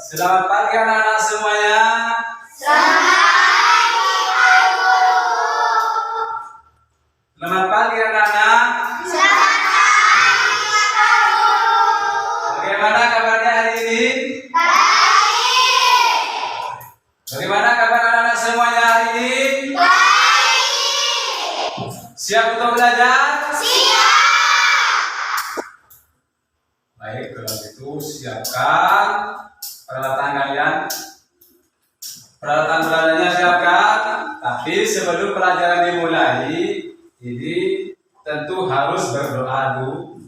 Selamat pagi anak-anak semuanya. Selamat pagi anak-anak. Bagaimana kabarnya hari ini? Bagaimana kabar anak-anak semuanya hari ini? Siap untuk belajar? Baik, kalau gitu siapkan peralatan kalian. Peralatan belajarnya siapkan. Tapi sebelum pelajaran dimulai, ini tentu harus berdoa dulu.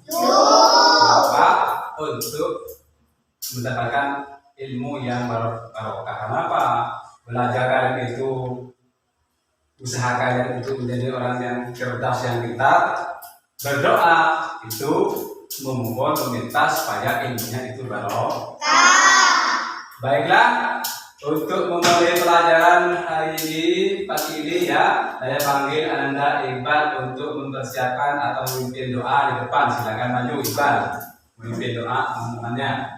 Untuk mendapatkan ilmu yang barokah. Kenapa? Belajar kalian itu, usaha kalian itu menjadi orang yang cerdas, yang pintar. Berdoa itu memohon, meminta supaya ilmunya itu barokah. Baiklah, untuk memulai pelajaran hari ini, pagi ini ya, saya panggil Ananda Iqbal untuk mempersiapkan atau memimpin doa di depan. Silakan maju Iqbal, memimpin doa teman-temannya.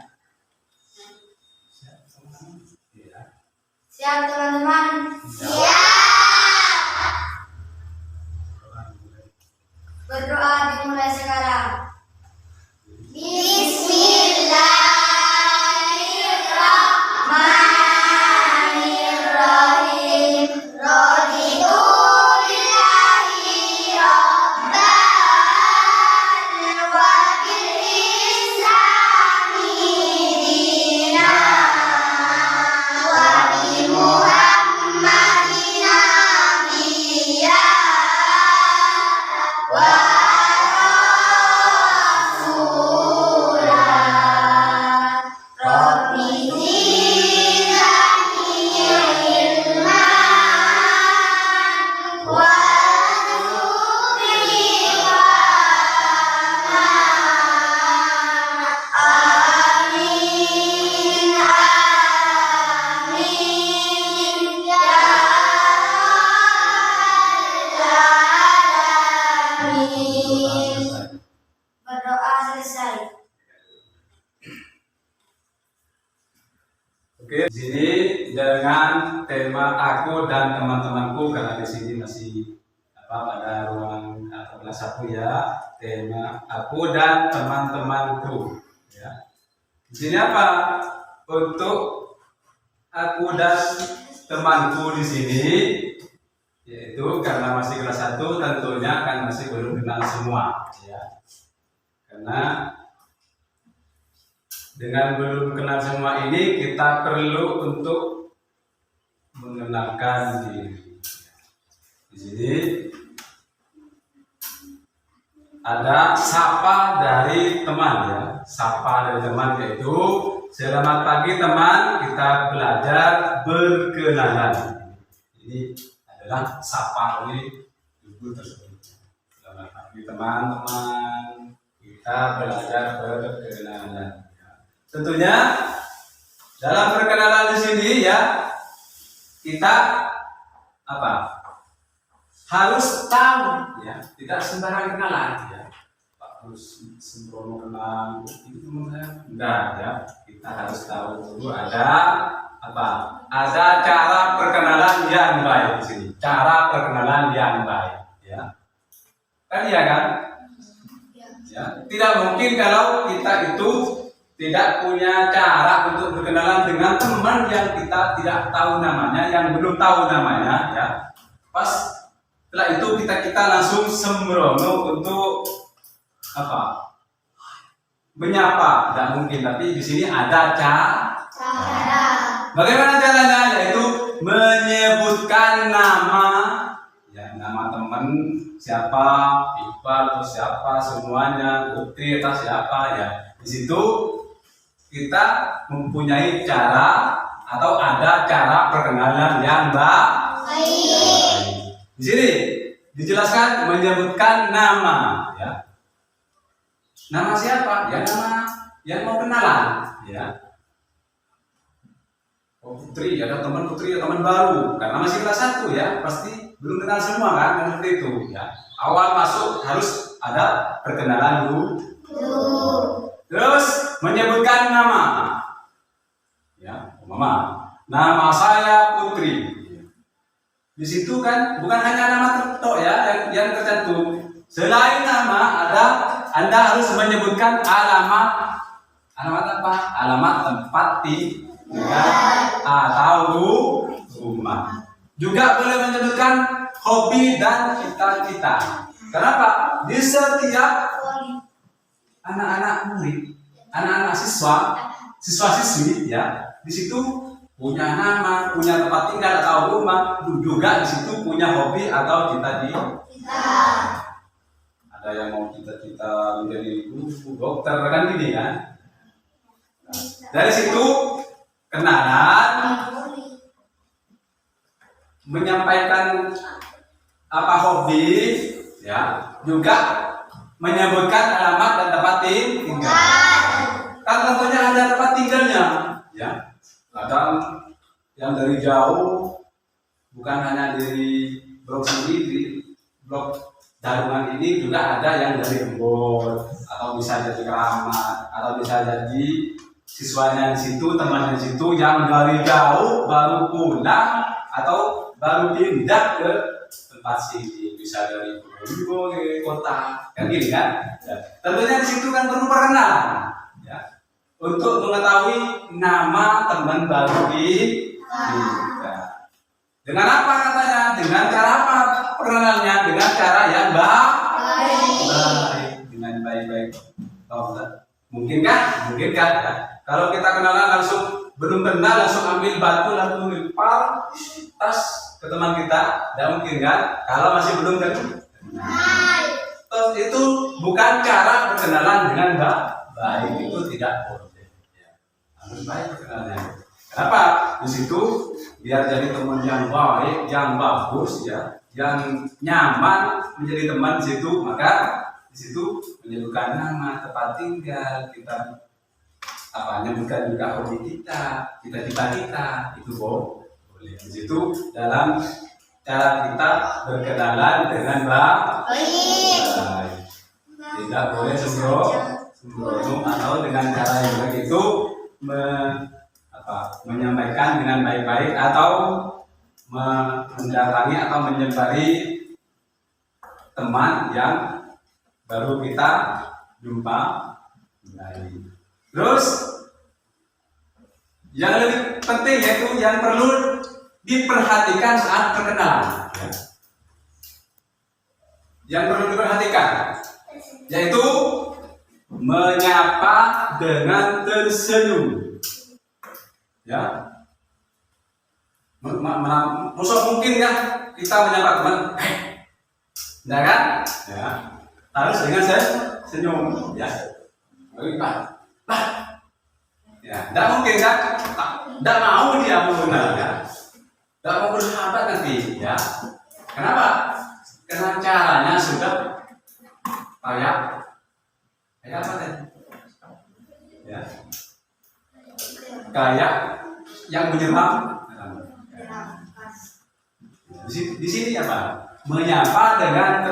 Siap teman-teman. Berdoa dimulai sekarang. Bismillahirrahmanirrahim. Raditu billahi rabban wa bil islami dinan wa bi Muhammadin nabiyyan wa berdoa selesai. Oke, di sini dengan tema aku dan teman-temanku, karena di sini masih pada ruang atau kelas 1 ya, tema aku dan teman-temanku ya. Di sini apa? Untuk aku dan temanku di sini, yaitu karena masih kelas 1 tentunya kan masih belum kenal semua ya. Karena dengan belum kenal semua ini, kita perlu untuk mengenalkan diri. Di sini ada sapa dari teman ya. Sapa dari teman yaitu selamat pagi teman, kita belajar berkenalan. Ini adalah sapa dari ibu tersebut. Selamat pagi teman-teman, kita belajar berkenalan. Tentunya dalam perkenalan di sini ya, kita apa? Harus tahu ya, tidak sembarang kenalan ya. Pak harus sembrono kenal ini teman saya. Enggak ya, kita harus tahu dulu ada apa? Ada cara perkenalan yang baik di sini. Cara perkenalan yang baik ya. Kan iya kan? Ya, tidak mungkin kalau kita itu tidak punya cara untuk berkenalan dengan teman yang kita tidak tahu namanya, yang belum tahu namanya ya. Pas setelah itu kita langsung sembrono untuk apa? Menyapa, tidak mungkin. Tapi di sini ada cara. Bagaimana caranya? Yaitu menyebutkan nama ya, nama teman siapa, Iqbal atau siapa, semuanya, Putri atau siapa ya. Di situ kita mempunyai cara atau ada cara perkenalan yang baik. Di sini dijelaskan menyebutkan nama ya. Nama siapa? Ya nama yang mau kenalan ya. Oh Putri, ada teman Putri, teman baru karena masih kelas 1 ya, pasti belum kenal semua kan, seperti itu ya. Awal masuk harus ada perkenalan dulu. Terus menyebutkan nama. Ya, umpama nama saya Putri. Di situ kan bukan hanya nama tertok ya yang tercantum. Selain nama ada Anda harus menyebutkan alamat apa? Alamat tempat tinggal atau rumah. Juga boleh menyebutkan hobi dan cita-cita. Kenapa? Di setiap anak-anak murid, anak-anak siswa-siswi ya, di situ punya nama, punya tempat tinggal atau rumah, juga di situ punya hobi atau cita-cita. Ada yang mau cita-cita menjadi guru, dokter kan gini kan. Nah, dari situ kenalan, menyampaikan apa hobi, ya, juga menyebutkan alamat dan tempat tinggal. Kan tentunya ada tempat tinggalnya, ya. Kadang yang dari jauh, bukan hanya dari blok sendiri, blok Darungan ini juga ada yang dari Embon, atau bisa jadi Keramat, atau bisa jadi siswanya di situ, temannya di situ yang dari jauh baru pulang atau baru pindah ke tempat sini, bisa dari Probolinggo ke kota, kan gini kan? Ya. Tentunya di situ kan perlu perkenalan, ya, untuk mengetahui nama teman baru kita. Dengan apa katanya? Dengan cara apa perkenalannya? Dengan cara yang baik, dengan baik-baik. Oh, mungkin kan? Mungkin kan? Ya. Kalau kita kenalan langsung belum kenal langsung ambil batu langsung lempar tas ke teman kita, tidak mungkin kan? Kalau masih belum kenal. Terus itu bukan cara berkenalan dengan baik, itu tidak boleh. Ya. Harus baik perkenalannya. Kenapa? Di situ biar jadi teman yang baik, yang bagus, ya, yang nyaman menjadi teman di situ, maka di situ menyebutkan nama, tempat tinggal, kita menyebutkan juga hobi kita, cita-cita kita, itu boleh. Di situ dalam cara kita berkenalan dengan baik. Tidak boleh sembrono atau dengan cara yang begitu menyampaikan dengan baik-baik atau mendatangi atau menyebari teman yang baru kita jumpa. Terus yang lebih penting yaitu yang perlu diperhatikan saat perkenalan, ya. Yang perlu diperhatikan yaitu menyapa dengan tersenyum, ya. Mungkin kan kita menyapa teman, enggak kan? Ya. Harus dengan senyum, ya. Ya, enggak mungkin kan? Enggak mau dia mengenal, ya. Enggak mau bersahabat nanti, ya. Kenapa? Karena caranya sudah kayak apa tadi? Ya. Kayak yang menyerang. Di sini apa? Menyapa dengan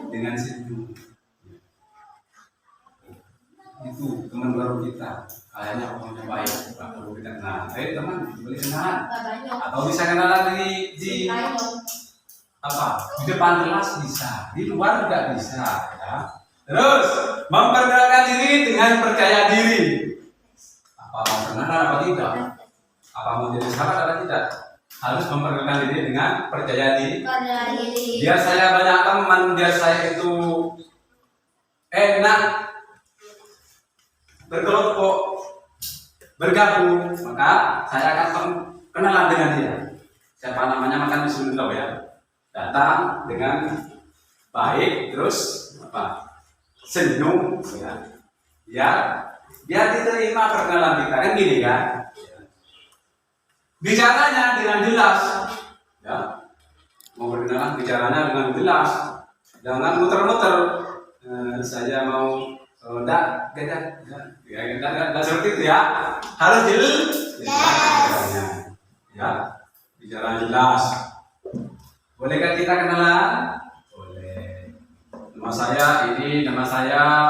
dengan senyum. Itu teman baru kita, kayaknya orangnya baik, baru kita kenal. Teman, boleh kenalan. Atau bisa kenalan di depan kelas bisa, di luar juga bisa, ya. Terus memperkenalkan diri dengan percaya diri. Apa mau kenalan apa tidak? Apa mau jadi sahabat atau tidak? Harus memperkenalkan diri dengan percaya diri. Biar saya banyak teman, biar saya itu enak berkelompok, bergabung, maka saya akan kenalan dengan dia. Siapa namanya makan disuruh tahu, ya. Datang dengan baik, terus senyum, ya. Biar diterima perkenalan kita, kan gini kan? Bicaranya dengan jelas, ya. Mau berkenalan bicaranya dengan jelas, jangan muter-muter. Saya mau enggak seperti itu, ya. Harus jelas, ya. Bicara jelas. Bolehkah kita kenalan? Boleh. Nama saya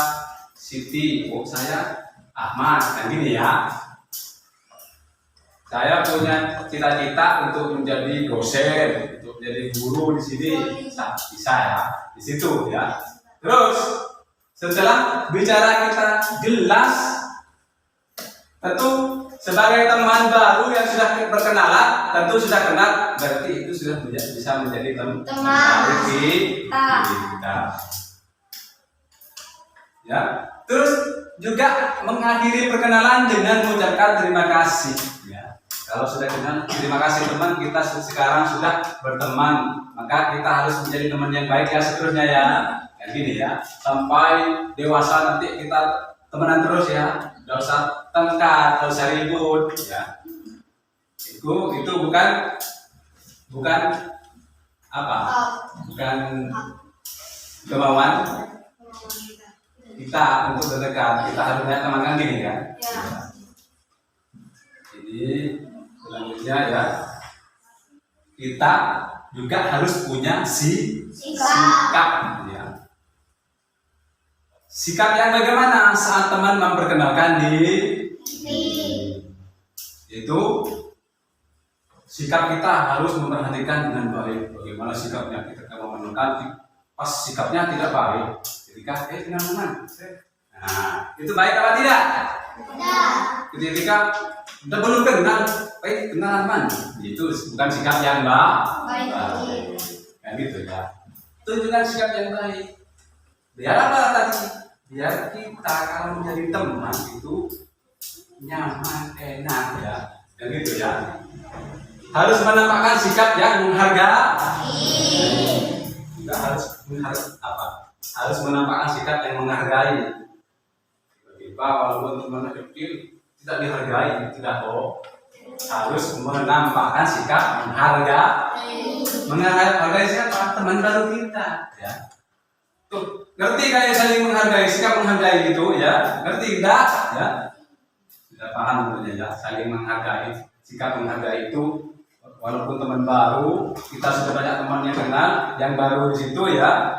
Siti, saya Ahmad, kan gini, ya. saya punya cita-cita untuk menjadi dosen, untuk menjadi guru di sini, bisa ya, di situ ya. Terus setelah bicara kita jelas, tentu sebagai teman baru yang sudah berkenalan, tentu sudah kenal, berarti itu sudah bisa menjadi teman kita. Ya, terus juga mengakhiri perkenalan dengan mengucapkan terima kasih. Ya, kalau sudah kenal, terima kasih teman, kita sekarang sudah berteman, maka kita harus menjadi teman yang baik ya seterusnya ya. Kayak gini ya, sampai dewasa nanti kita temenan terus ya, tidak usah tengkar, tidak usah ribut ya. Itu bukan apa? Bukan kemauan kita untuk berdekat. Kita harus punya teman kan gini kan? Ya. Jadi selanjutnya ya, kita juga harus punya sikap ya. Sikap yang bagaimana saat teman memperkenalkan diri? Itu sikap kita harus memperhatikan dengan baik. Bagaimana sikapnya kita kalau menentukan pas sikapnya tidak baik, ketika teman-teman, nah itu baik apa tidak? Tidak. Ketika kita belum kenal, baik kenalan man, itu bukan sikap yang baik. Kayak gitu ya. Tunjukkan sikap yang baik. Biar apa tadi? Biar kita kalau menjadi teman itu nyaman, enak ya, yang gitu ya. Harus menampakkan sikap yang menghargai. Juga harus menampakkan sikap yang menghargai. Tiba-tiba walaupun teman kecil tidak dihargai, tidak kok. Harus menampakkan sikap menghargai. Menghargai siapa? Teman baru kita, ya. Tuh, ngerti kayak saling menghargai, sikap menghargai gitu ya? Ngerti enggak? Ya. Sudah paham tentunya ya, saling menghargai, sikap menghargai itu walaupun teman baru, kita sudah banyak teman yang kenal, yang baru di situ ya,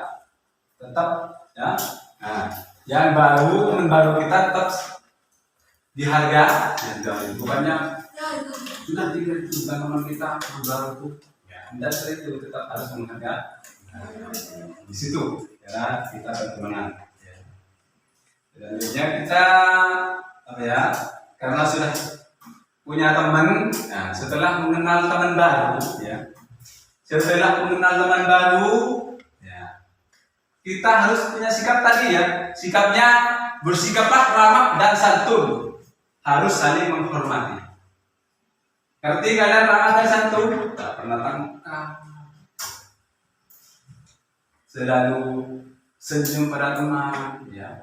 tetap ya. Nah, yang baru, teman baru kita tetap dihargai, ya, bukannya sudah tinggal juga teman kita yang baru itu, ya, tidak seperti itu, tetap harus menghargai. Nah, di situ ya kita berteman. Ya. Selanjutnya kita apa ya? Karena sudah punya teman, nah, setelah mengenal teman baru, ya, ya, kita harus punya sikap tadi ya, sikapnya bersikaplah ramah dan santun, harus saling menghormati. Ngerti kalian ramah dan santun? Tak pernah tangkap, selalu senyum pada teman, ya,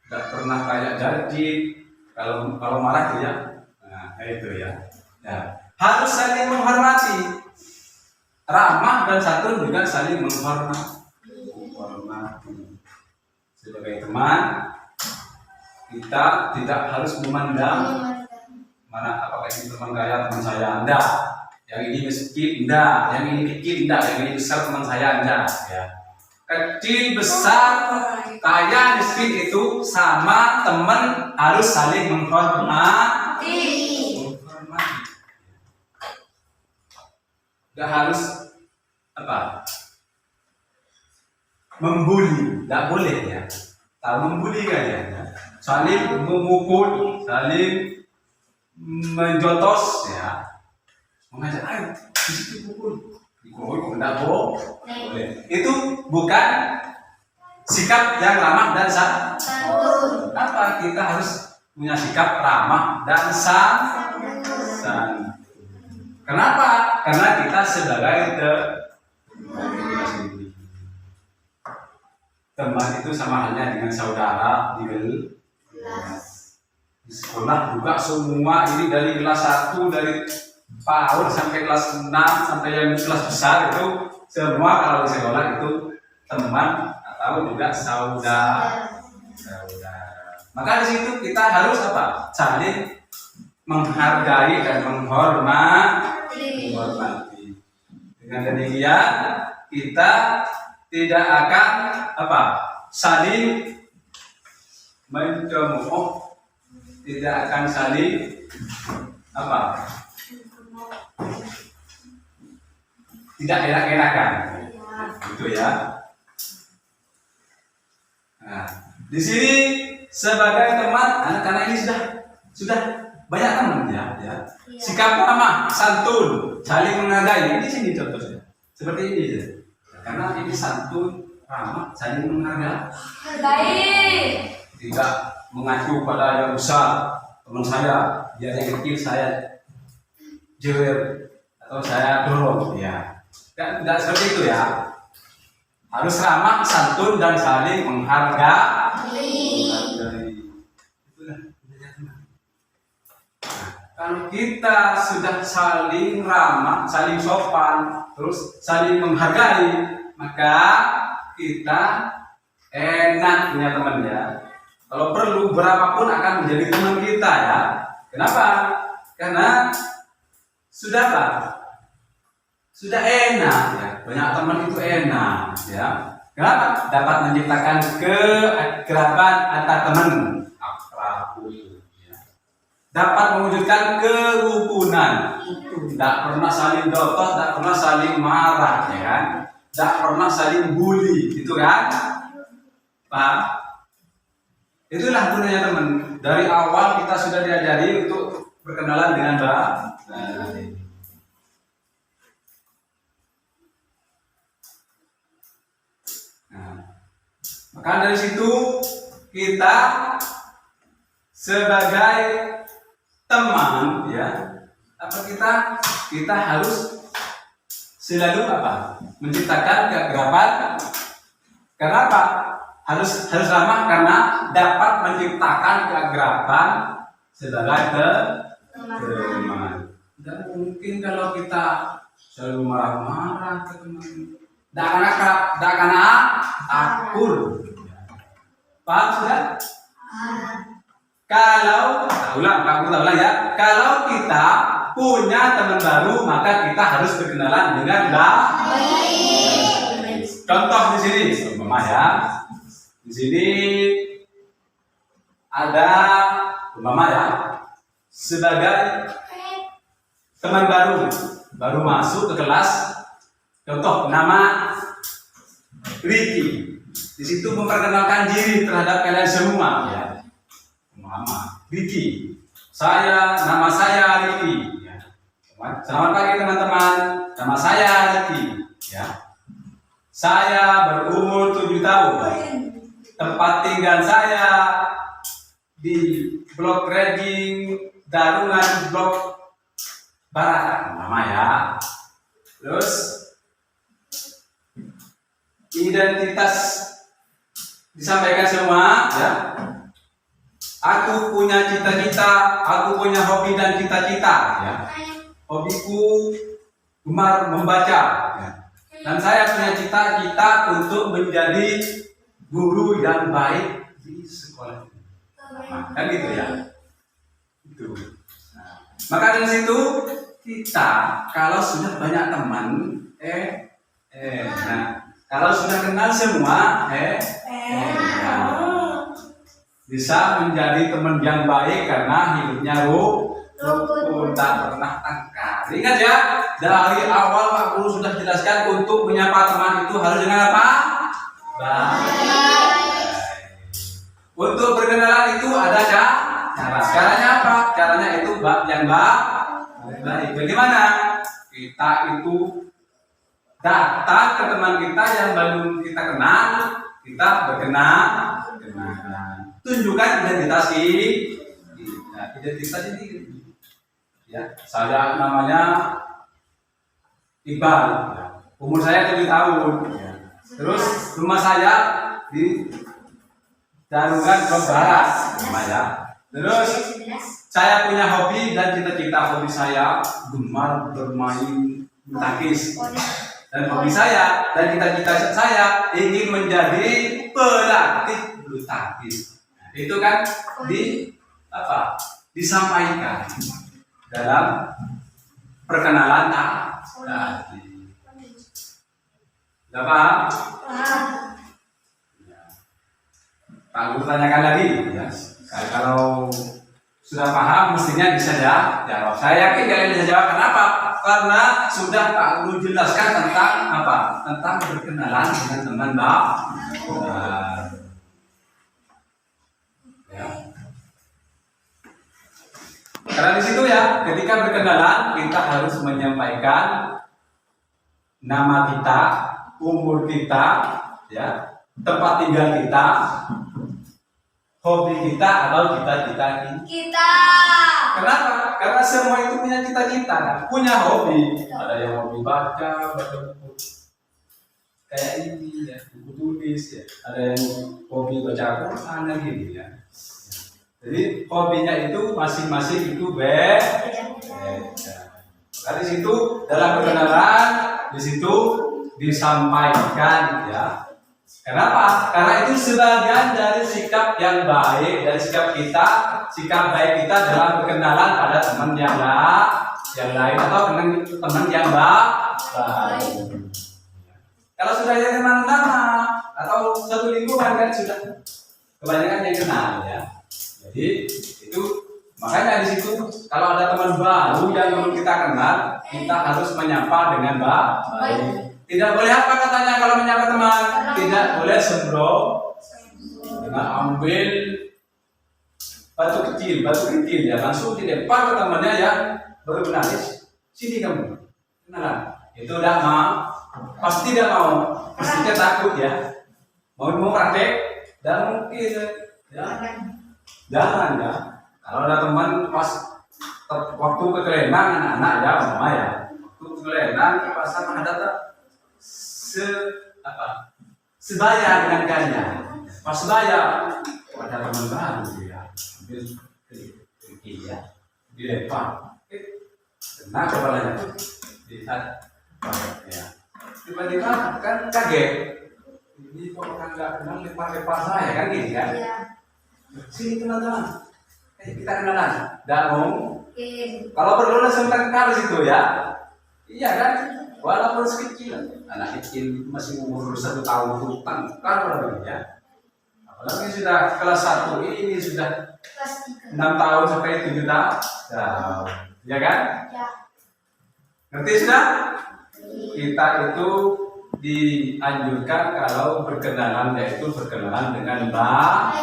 tak pernah kayak jadi. Kalau marah ya, nah itu ya. Ya, harus saling menghormati. Ramah dan santun juga saling menghormati. Sebagai teman, kita tidak harus memandang mana apakah ini teman kaya teman saya, enggak. Yang ini miskin, enggak. Yang ini bikin, enggak. Yang ini besar teman saya, enggak. Ya. Kecil, besar, kaya, miskin itu sama teman, harus saling menghormati. Tidak harus apa? Membuli, tidak boleh ya. Tahu membuli kan ya? Saling memukul, saling menjotos ya. Mengajak, ayo, di situ pukul. Dikul, tidak boleh. Itu bukan sikap yang ramah dan santun. Apa? Kita harus punya sikap ramah dan santun. Kenapa? Karena kita sebagai teman itu sama halnya dengan saudara di sekolah juga semua ini dari kelas 1 dari PAUD sampai kelas 6 sampai yang kelas besar itu semua kalau di sekolah itu teman atau juga saudara. Maka di situ kita harus apa? Saling menghargai dan menghormati. Dengan demikian kita tidak akan apa? Saling mencemooh tidak akan saling apa? Tidak enak-enakan. Gitu ya. Nah, di sini sebagai teman, anak-anak ini sudah banyak teman ya. Sikap ramah, santun, saling menghargai. Ini sini contohnya. Seperti ini ya. Karena ini santun, ramah, saling menghargai. Tidak mengacu pada yang besar, teman saya, dia yang kecil saya jewer atau saya dorong ya. Tidak seperti itu ya. Harus ramah, santun dan saling menghargai. Itulah teman. Kalau kita sudah saling ramah, saling sopan, terus saling menghargai, maka kita enak punya teman ya. Kalau perlu berapapun akan menjadi teman kita ya. Kenapa? Karena sudah apa? Sudah enak ya. Banyak teman itu enak ya. Kenapa? Dapat menciptakan keakraban antar teman. Akrab ya. Dapat mewujudkan kerukunan. Tidak pernah saling dotot, tidak pernah saling marah ya kan. Tidak pernah saling bully, gitu kan? Pak, itulah gunanya teman. Dari awal kita sudah diajari untuk berkenalan dengan baik. Nah, maka dari situ kita sebagai teman ya, kita harus selalu apa? Menciptakan keakraban. Kenapa? Harus ramah karena dapat menciptakan keakraban sebagai teman. Dan mungkin kalau kita selalu marah-marah ke teman, tidak akan akur. Paham sudah? Kalau ulang ya. Kalau kita punya teman baru, maka kita harus berkenalan dengan baik. Contoh di sini, umpama ya. Di sini ada umpama ya, sebagai teman baru masuk ke kelas. Contoh nama Ricky. Di situ memperkenalkan diri terhadap kalian semua ya. Umpama Ricky. Nama saya Ricky. Ya. Selamat pagi teman-teman. Nama saya Ricky. Ya. Saya berumur 7 tahun. Tempat tinggal saya di Blok Redding Darungan Blok Barat. Nama ya. Terus identitas disampaikan semua ya. Aku punya cita-cita, aku punya hobi dan cita-cita ya. Hobiku gemar membaca ya. Dan saya punya cita-cita untuk menjadi guru yang baik di sekolah. Nah, kan gitu ya. Itu. Nah, maka dari situ kita kalau sudah banyak teman nah, kalau sudah kenal semua bisa menjadi teman yang baik karena hidupnya rukun, tak pernah tangkar. Ingat ya, dari awal Pak Guru sudah jelaskan untuk menyapa teman itu harus dengan apa? Baik. Untuk berkenalan itu ada cara. Caranya apa? Caranya itu yang baik. Bagaimana? Kita itu datang ke teman kita yang belum kita kenal, kita berkenalan. Tunjukkan identitas identitas ini ya. Saya namanya Iqbal ya. Umur saya 7 tahun ya. Terus rumah saya di Darungan Blok Barat ya. Terus saya punya hobi dan cita-cita. Hobi saya gemar bermain bulu tangkis. Dan hobi saya dan cita-cita saya ingin menjadi pelatih bulu tangkis. Itu kan disampaikan dalam perkenalan tadi. Sudah paham? Ya. Pak Guru tanyakan lagi ya. Kalau sudah paham, mestinya bisa jawab. Saya yakin kalian bisa jawab. Kenapa? Karena sudah Pak Guru jelaskan tentang apa? Tentang berkenalan dengan teman baru. Ya. Karena di situ ya, ketika berkenalan kita harus menyampaikan nama kita, umur kita, ya, tempat tinggal kita, hobi kita atau cita-cita Kita. Kenapa? Karena semua itu punya cita-cita, kan? Punya hobi. Ada yang hobi baca buku kayak ini ya, buku tulis ya. Ada yang hobi baca Quran gitu ya. Jadi hobinya itu masing-masing itu beda. Nah, di situ dalam perkenalan di situ disampaikan ya. Kenapa? Karena itu sebagian dari sikap yang baik, dari sikap kita, sikap baik kita dalam berkenalan pada teman yang lain atau teman yang baik. Kalau sudah jadi teman lama atau satu lingkungan kan sudah kebanyakan yang kenal ya. Jadi itu makanya di situ kalau ada teman baru yang belum kita kenal, kita harus menyapa dengan baik. Tidak boleh apa katanya kalau menyapa teman? Tidak boleh sembroh dengan ambil batu kecil ya, langsung dilempar ke temannya yang baru kenal. Sini kamu kenalan. Itu tidak mau, pasti tidak mau, pastinya takut ya. Mau praktek dan mungkin ya. Jangan ya. Kalau ada teman pas waktu kekelenang anak-anak ya, mama ya. Waktu kekelenang ke pasar ada sebaya dengan kalian. Pas sebaya ada teman baru ya. Ambil kerikil ya. Dilempar. Kena kepalanya tuh dilihat ya. Tiba-tiba kan kaget. Ini kok orang nggak kenal lempar-lempar saya kan gitu kan? Iya. Sini teman-teman, kita kenalan. Tidak Mungkin. kalau perlu langsung tengkar situ ya. Iya kan? Walaupun sekecil, anak kecil masih umur 1 tahun itu tengkar ya. Apalagi sudah kelas 1 ini sudah Kelas 3. 6 tahun sampai 7 tahun. Ya kan? Ya. Ngerti sudah? Kita itu dianjurkan kalau berkenalan yaitu berkenalan dengan baik.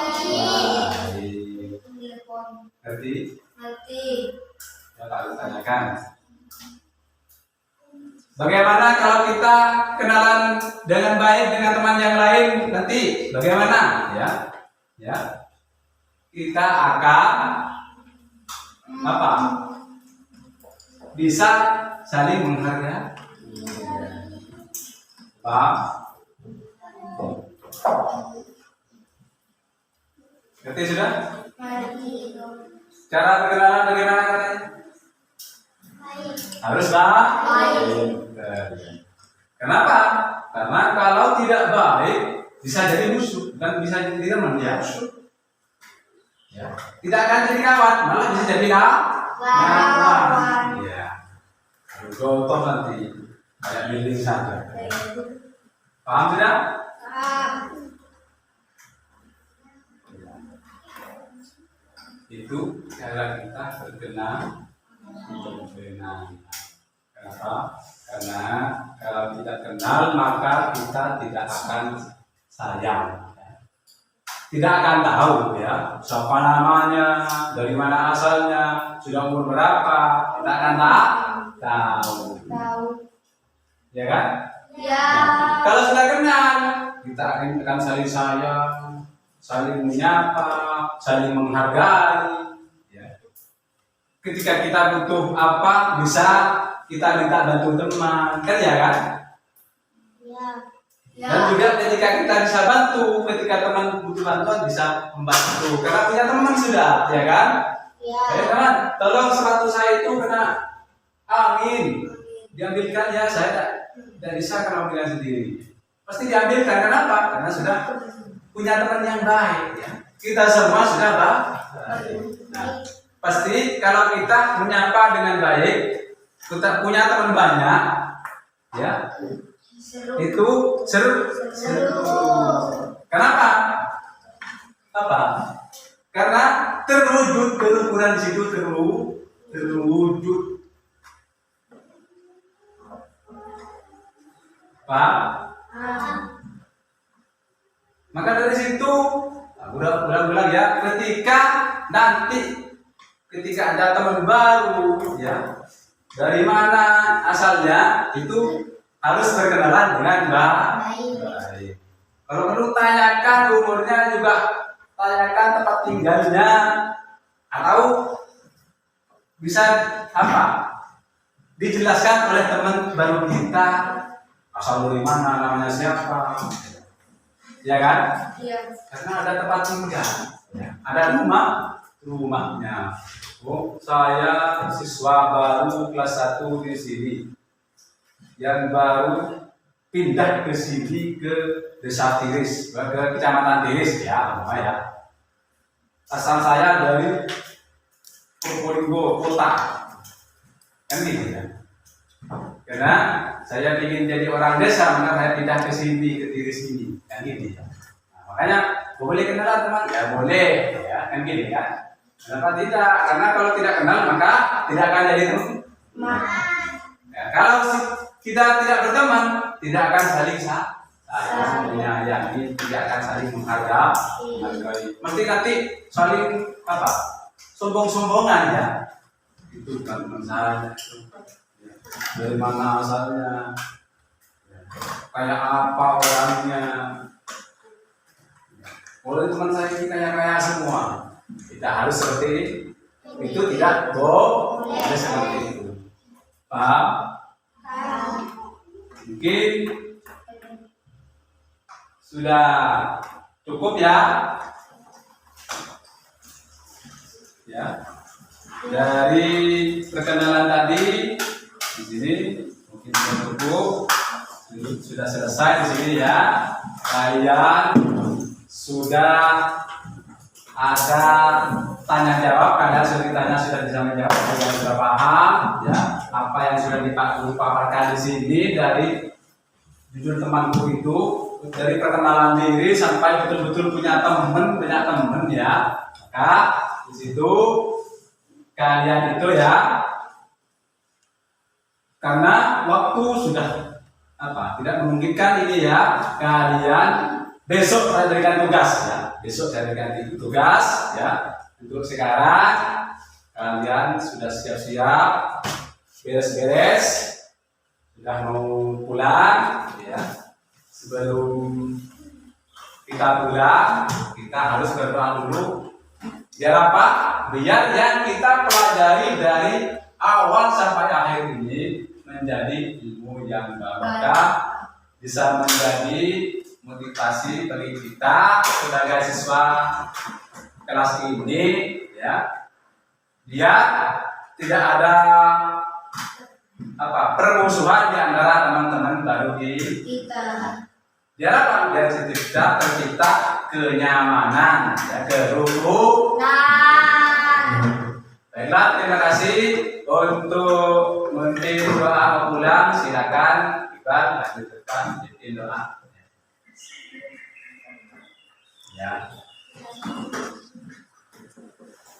Telepon. Ngerti? Nanti. Ya, lalu tanyakan. Bagaimana kalau kita kenalan dengan baik dengan teman yang lain nanti? Bagaimana? Ya. Kita akan apa? Bisa saling menghargai. Pak. Ngerti sudah? Mari. Cara berkenalan bagaimana katanya? Harus baik. Kenapa? Karena kalau tidak baik bisa jadi musuh dan bisa jadi teman ya. Ya. Tidak akan jadi kawan, malah bisa jadi kawan. Ya. Gotoh nanti kayak milik saja. Paham tidak? Itu cara kita berkenalan. Kenapa? Karena kalau tidak kenal maka kita tidak akan sayang. Tidak akan tahu ya siapa namanya, dari mana asalnya, sudah umur berapa, kita akan tahu. Ya kan? Ya. Kalau sudah kenal, kita akan saling sayang, saling menyapa, saling menghargai. Ya. Ketika kita butuh apa, bisa kita minta bantu teman, kan ya kan? Ya. Dan juga ketika kita bisa bantu, ketika teman butuh bantuan bisa membantu, karena punya teman sudah, ya kan? Ya. Ayo teman, tolong sepatu saya itu kena angin, diambilkan ya, saya tidak bisa kena ambilkan sendiri. Pasti diambilkan, kenapa? Karena sudah punya teman yang baik, ya. Kita semua sudah baik. Nah, pasti kalau kita menyapa dengan baik, kita punya teman banyak, ya. Itu seru. Kenapa? Apa? Karena terwujud kerukunan di situ terwujud. Pak, maka dari situ ulang ya, ketika ada teman baru ya, dari mana asalnya itu harus berkenalan dengan baik. Kalau perlu tanyakan umurnya, juga tanyakan tempat tinggalnya, atau bisa dijelaskan oleh teman baru kita, asal dari mana, namanya siapa, ya kan? Iya. Karena ada tempat tinggal, ya. Ada rumahnya. Oh, saya siswa baru kelas 1 di sini, yang baru pindah ke sini, ke Desa Tiris, ke Kecamatan Tiris ya, asal saya dari Probolinggo kota, kan gitu ya. Karena saya ingin jadi orang desa, maka saya pindah ke sini, ke Tiris ini, kan gitu ya. Nah, makanya boleh kenalan teman, ya boleh, ya kan gitu kan. Kenapa tidak? Karena kalau tidak kenal maka tidak akan jadi teman. Ya, kalau kita tidak berteman, tidak akan saling menyayangi, tidak akan saling menghargai. Mesti nanti saling sombong-sombongan ya. Itu kan teman saya. Dari mana asalnya? Kayak apa orangnya? Oleh teman saya ini kaya semua. Tidak harus seperti itu, tidak boleh seperti itu. Paham? Mungkin sudah cukup ya. Ya. Dari perkenalan tadi di sini mungkin sudah cukup. Sudah selesai di sini ya. Kalian sudah ada tanya jawab, kalian sudah bisa menjawab, kalian sudah paham ya apa yang sudah dipaparkan di sini, dari judul temanku itu, dari perkenalan diri sampai betul-betul punya teman ya. Maka di situ kalian itu ya, karena waktu sudah tidak memungkinkan ini ya, kalian besok saya berikan tugas ya. Besok saya berikan tugas ya. Untuk sekarang kalian sudah siap-siap, beres-beres, sudah mau pulang ya. Sebelum kita pulang, kita harus berdoa dulu. Biar apa? Biar yang kita pelajari dari awal sampai akhir ini menjadi ilmu yang barokah, bisa menjadi motivasi bagi kita sebagai siswa kelas ini ya. Biar tidak ada permusuhan di antara teman-teman baru kita. Biar apa? Biar kita tercipta kenyamanan ya, kerukunan. Baiklah, terima kasih. Untuk memimpin doa pulang, silakan Iqbal lanjutkan memimpin doa. Ya.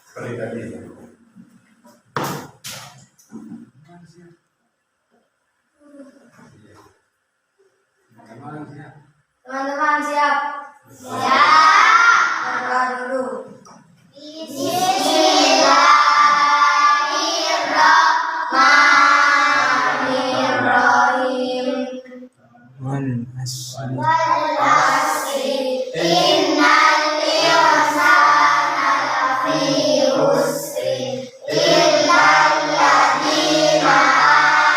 Seperti tadi. Teman-teman siap? Siap. Berdoa dulu. Bismillahirrahmanirrahim. Wal asri innal insana lafi khusri illa alladziina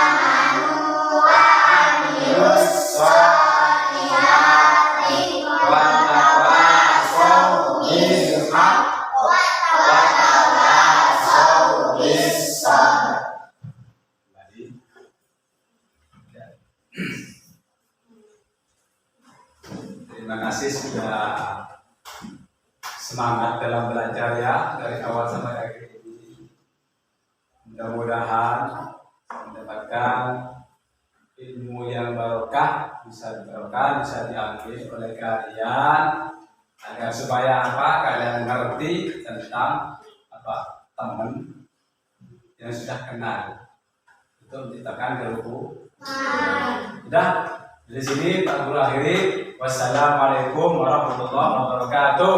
amanu wa amilus sholihati wa tawassaw bil haqq wa tawassaw bis sabr. Terima kasih sudah semangat dalam belajar ya, dari awal sampai akhir ini. Mudah-mudahan mendapatkan ilmu yang barokah, bisa diambil oleh kalian, agar supaya kalian mengerti tentang apa teman yang sudah kenal itu ditekan ke ruku. Udah dari sini Pak Guru akhiri. Wassalamualaikum warahmatullahi wabarakatuh.